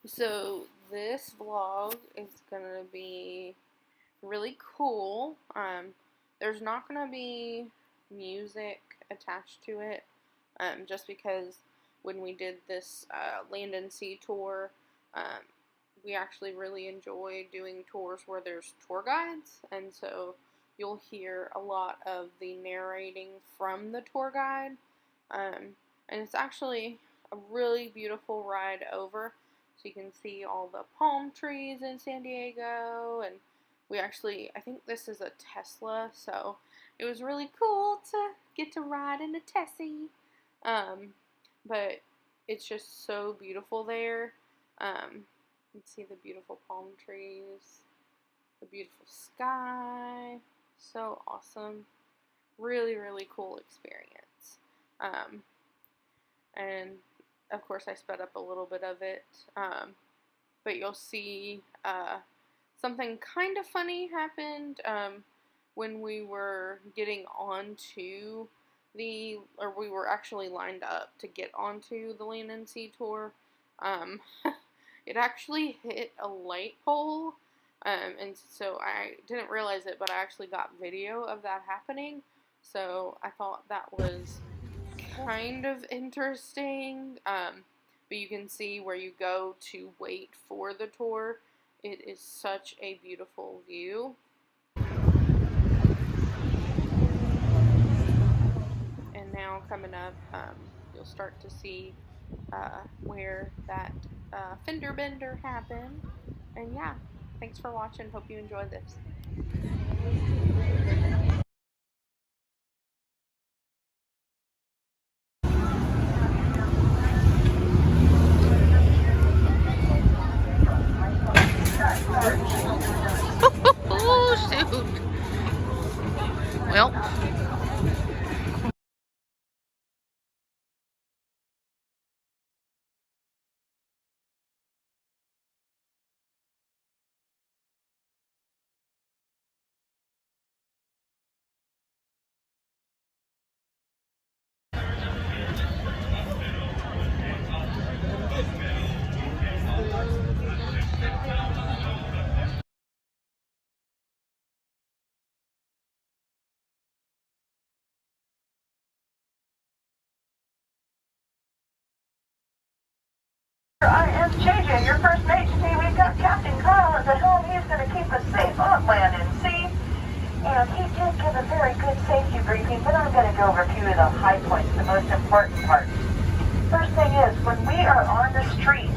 So this vlog is gonna be really cool. There's not gonna be music attached to it, just because when we did this Land and Sea tour, we actually really enjoy doing tours where there's tour guides, and so you'll hear a lot of the narrating from the tour guide, and it's actually a really beautiful ride over. So you can see all the palm trees in San Diego, and I think this is a Tesla, so it was really cool to get to ride in a Tessie. But it's just so beautiful there. You can see the beautiful palm trees, the beautiful sky. So awesome. Really, really cool experience. And of course I sped up a little bit of it, but you'll see something kind of funny happened when we were getting onto we were actually lined up to get onto the Land and Sea tour. It actually hit a light pole, and so I didn't realize it, but I actually got video of that happening, so I thought that was kind of interesting, but you can see where you go to wait for the tour. It is such a beautiful view. And now coming up, you'll start to see where that fender bender happened. And yeah, thanks for watching. Hope you enjoy this. Oh, shoot. Well. I am JJ, your first mate. Today we've got Captain Kyle is at home. He's going to keep us safe on land and sea. And he did give a very good safety briefing, but I'm going to go over a few of the high points, the most important parts. First thing is, when we are on the street,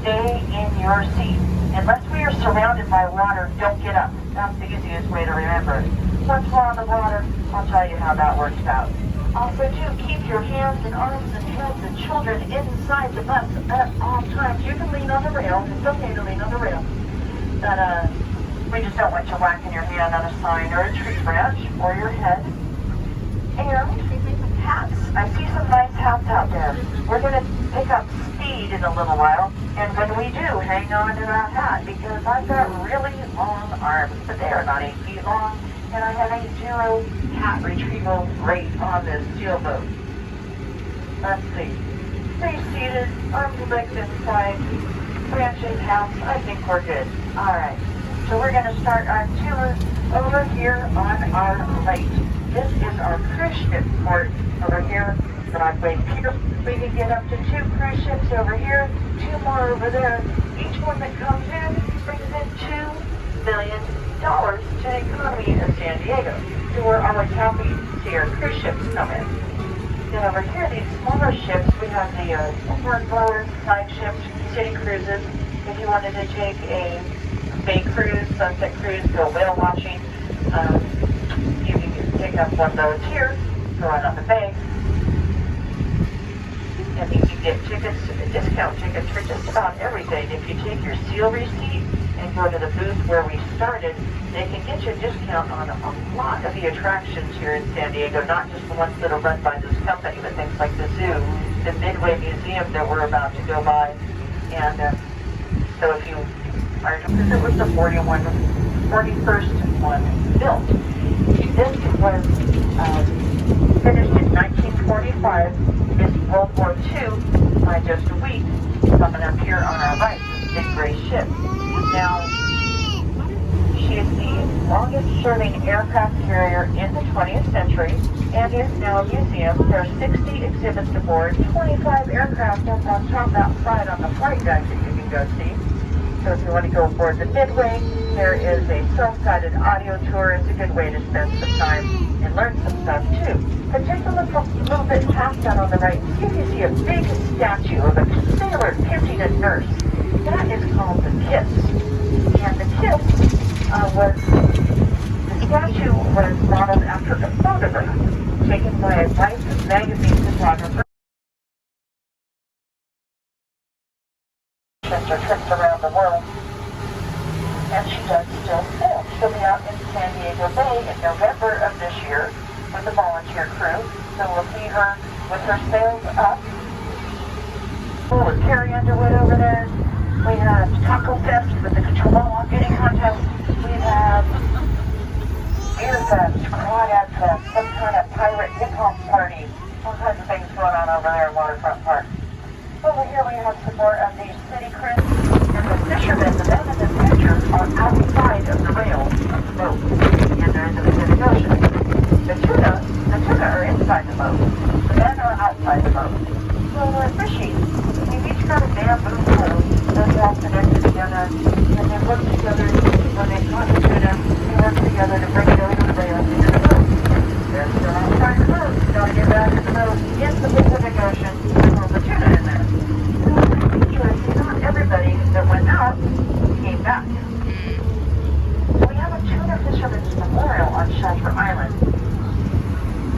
stay in your seat. Unless we are surrounded by water, don't get up. That's the easiest way to remember it. Once we're on the water, I'll tell you how that works out. Also, do keep your hands and arms and heads and children inside the bus at all times. You can lean on the rail. It's okay to lean on the rail. But we just don't want you whacking your hand on a sign or a tree branch or your head. And hats. I see some nice hats out there. We're going to pick up speed in a little while. And when we do, hang on to that hat because I've got really long arms, but they are not 8 feet long. And I have a 0 hat retrieval rate on this sailboat. Let's see. Stay seated, arms legs inside, branches, hats. I think we're good. Alright. So we're going to start our tour over here on our right. This is our cruise ship port over here. But I've waited here. We can get up to 2 cruise ships over here, 2 more over there. Each one that comes in brings in $2 million to the economy of San Diego. So we're always happy to see our cruise ships come in. Then over here, these smaller ships, we have the Hornblower, flagship, city cruises. If you wanted to take a bay cruise, sunset cruise, go whale watching, you can pick up one of those here, go out on the bay. And you can get tickets, discount tickets for just about everything. If you take your seal receipt and go to the booth where we started, they can get you a discount on a lot of the attractions here in San Diego, not just the ones that are run by this company, but things like the zoo, the Midway Museum that we're about to go by. And so if you are, because it was the 41st one built. This was finished in 1945. It's World War II by just a week, coming up here on our right. big gray ship. Now, she is the longest serving aircraft carrier in the 20th century and is now a museum. There are 60 exhibits aboard, 25 aircraft up on top outside on the flight deck that you can go see. So if you want to go aboard the Midway, there is a self-guided audio tour. It's a good way to spend some time and learn some stuff too. But take a look a little bit past that on the right. See if you see a big statue of a sailor kissing a nurse. That is called the Kiss. And the Kiss the statue was modeled after a photograph taken by a Life magazine photographer. Her trips around the world, and she does still sail. She'll be out in San Diego Bay in November of this year with a volunteer crew, so we'll see her with her sails up. With Carrie Underwood over there. We have Taco Fest with the Chihuahua Beauty Contest. We have Beer Fest, Crawdad Fest, some kind of pirate hip-hop party. All kinds of things going on over there in Waterfront Park. Over here we have some more of these city crews, and the fishermen, the men in the picture, are outside of the rails of the boat, and they're in the Pacific Ocean. The tuna are inside the boat. The men are outside the boat. So they're fishing. We've each got a bamboo pole. Those are all connected together, and they work together when they caught the tuna. They work together to bring it over the rails into the boat. They're still outside the boat. Gotta get back to the boat in the Pacific Ocean with all the tuna in there. Not everybody that went out came back. So we have a tuna fisherman's memorial on Shelter Island.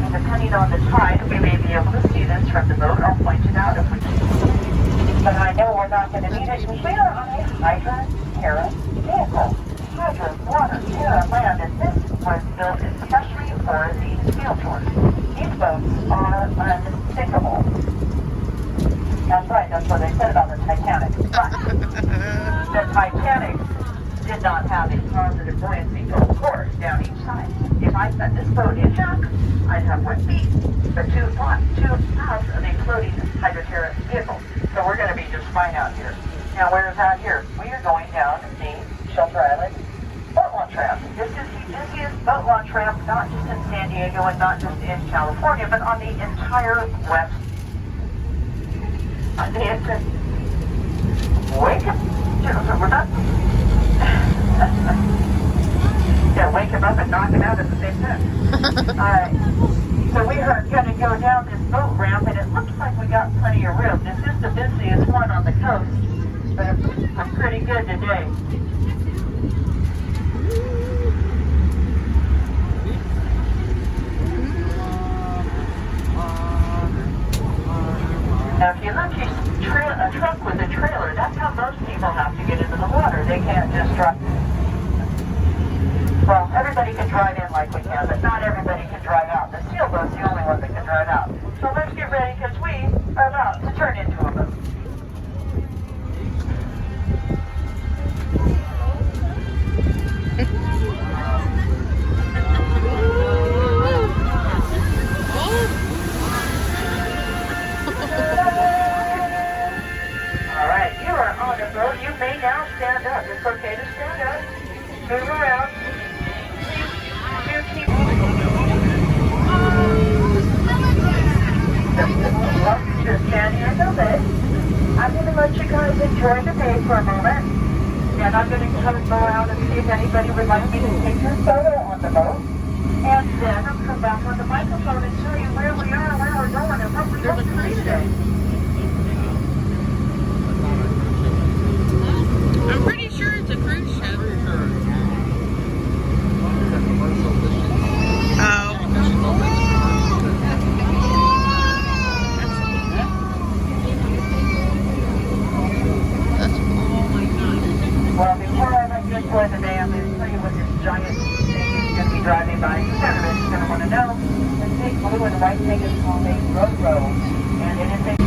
And depending on the tide, we may be able to see this from the boat. I'll point it out if we can. But I know we're not going to need it because we are on a Hydra Terra vehicle. Hydra, water, Terra, land, and this was built especially for these field tours. These boats are unsinkable. That's right, that's what they said about the Titanic. But the Titanic did not have a positive buoyancy of course down each side. If I set this boat in half, I'd have 1 feet, but two halves of a floating Hydroterra vehicle. So we're going to be just fine out here. Now where is that here? We are going down the Shelter Island boat launch ramp. This is the busiest boat launch ramp, not just in San Diego and not just in California, but on the entire west. On the entrance. Wake up. We're done. Yeah, wake him up and knock him out at the same time. Alright. So we are going to go down this boat ramp, and it looks like we got plenty of room. This is the busiest one on the coast, but I'm pretty good today. Now, if you look, he's a truck with a trailer. That's how most people have to get into the water. They can't just drive. Well, everybody can drive in like we can, but not everybody can drive out. The sailboat's the only one that can drive out. So let's get ready, because we are about to turn into a boat. Alright, you are on the boat. You may now stand up. It's okay to stand up. Move around. Just stand here a bit. I'm going to let you guys enjoy the day for a moment. And I'm going to come and go out and see if anybody would like me to take your photo on the boat. And then I'll come back on the microphone and show you where we are, where we're going, and what we're going to do today. I'm pretty sure it's a cruise ship. Oh. Well, before I let you enjoy the day, I'm going to tell you what this giant thing is going to be driving by. Everybody's going to want to know. This big blue and white thing is called a Ro-Ro, and it is a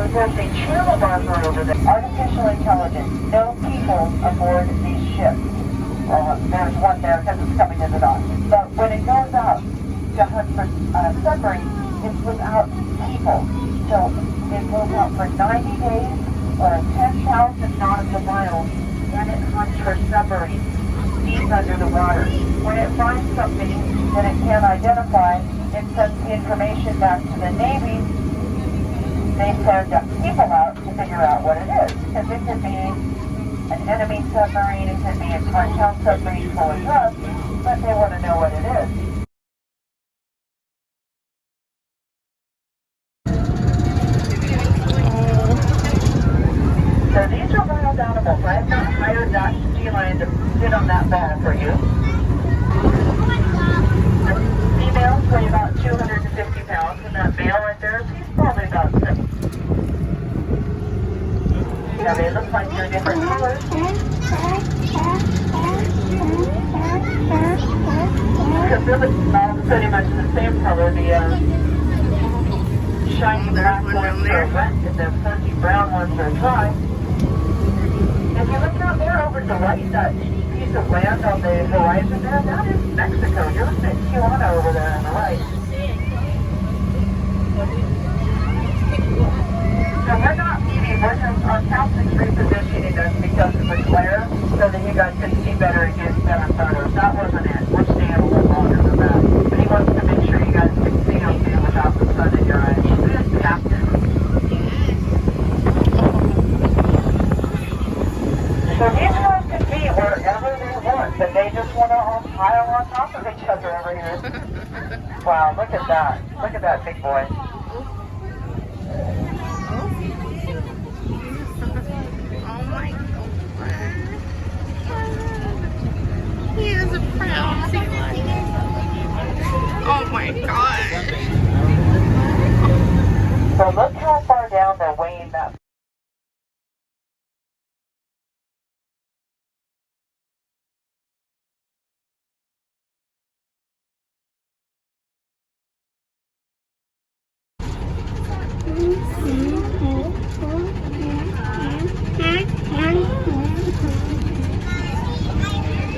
There's a channel marker over there. Artificial intelligence. No people aboard these ships. There's one there because it's coming in the dock. But when it goes out to hunt for submarines, it's without people. So it goes out for 90 days or 10,000 nautical miles, and it hunts for submarines deep under the water. When it finds something that it can't identify, it sends the information back to the Navy. They send people out to figure out what it is. Because it could be an enemy submarine, it could be a cartel submarine full of drugs, but they want to know what it is. So these are wild animals. I have not hired that sea lion to sit on that ball for you. The females weigh about 250 pounds, and that male right there, he's probably about 6. Now they look like they're different colors. Because they're all pretty much the same color. The shiny black ones are wet, and the fuzzy brown ones are dry. If you look out there over to the right, that piece of land on the horizon there, that is Mexico. You're looking at Tijuana over there on the right. So we're not leaving. Our captain's repositioning us because of the glare so that you guys can see better and get better photos. That wasn't it. We're staying a little longer than that. But he wants to make sure you guys can see him too without the sun in your eyes. This is the captain. So these guys can be wherever they want, but they just want to all pile on top of each other over here. Wow, look at that. Look at that big boy. Oh my God. He is a proud sea lion. Oh my God. So look how far down they're weighing that.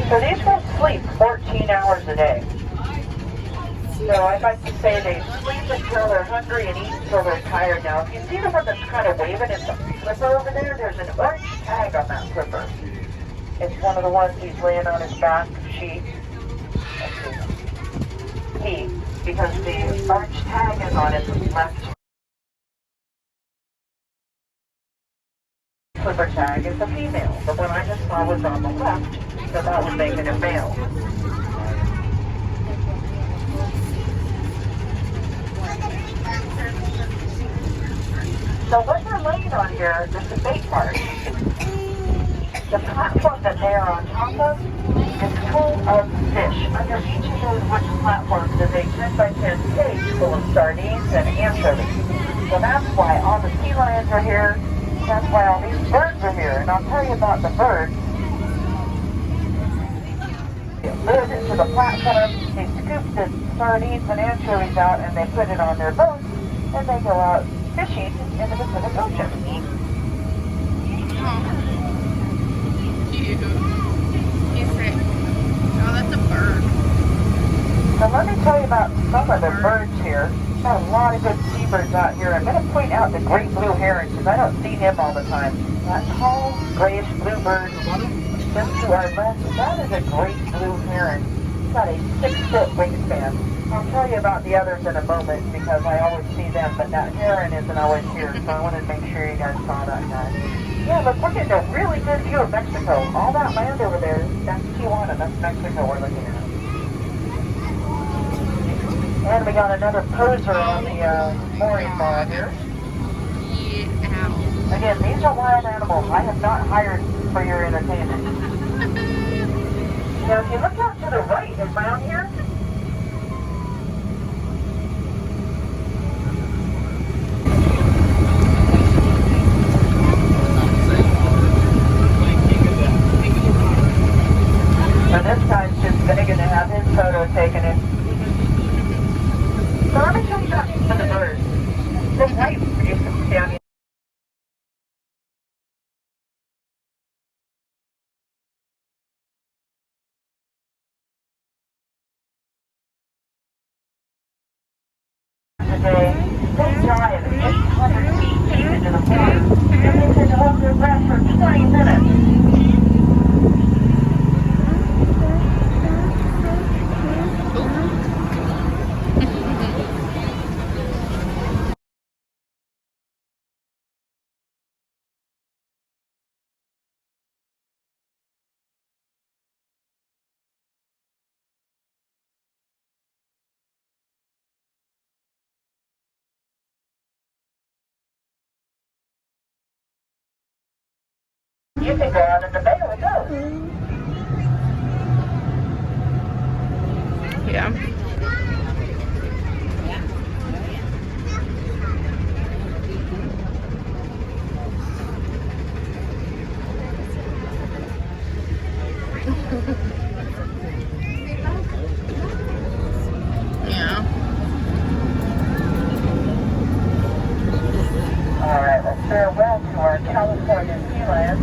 So these guys sleep 14 hours a day. So I'd like to say they sleep until they're hungry and eat until they're tired. Now, if you see the one that's kind of waving, it's a flipper over there. There's an orange tag on that flipper. It's one of the ones he's laying on his back. Because the orange tag is on his left flipper tag is a female. The one I just saw was on the left, so that would make it a male. So what they're laying on here is the bait part. The platform that they are on top of is full of fish. Under each of those wooden platforms is a 10 by 10 cage full of sardines and anchovies. So that's why all the sea lions are here. That's why all these birds are here. And I'll tell you about the birds. They live into the platform, they scoop the sardines and anchovies out and they put it on their boats and they go out fishing in the Pacific Ocean. Oh. Cute. He's sick. Oh, that's a bird. So let me tell you about some of the birds here. Got a lot of good seabirds out here. I'm going to point out the great blue heron because I don't see him all the time. That tall, grayish blue bird just to our left, that is a great blue heron. He's got a 6-foot wingspan. I'll tell you about the others in a moment because I always see them, but that heron isn't always here, so I wanted to make sure you guys saw that guy. Yeah, but we're getting a really good view of Mexico. All that land over there, that's Tijuana, that's Mexico we're looking at. And we got another poser on the mooring bar here. Yeah. Again, these are wild animals. I have not hired for your entertainment. Now, if you look out to the right and around here, so this guy's just begging to have his photo taken. So let me tell you about some of the birds. The white, you can see on day, they dive 800 feet deep into the water, and they can hold their breath for 20 minutes. You can go out in the bay with those. Yeah. Yeah. All right, let's farewell to our California sea land.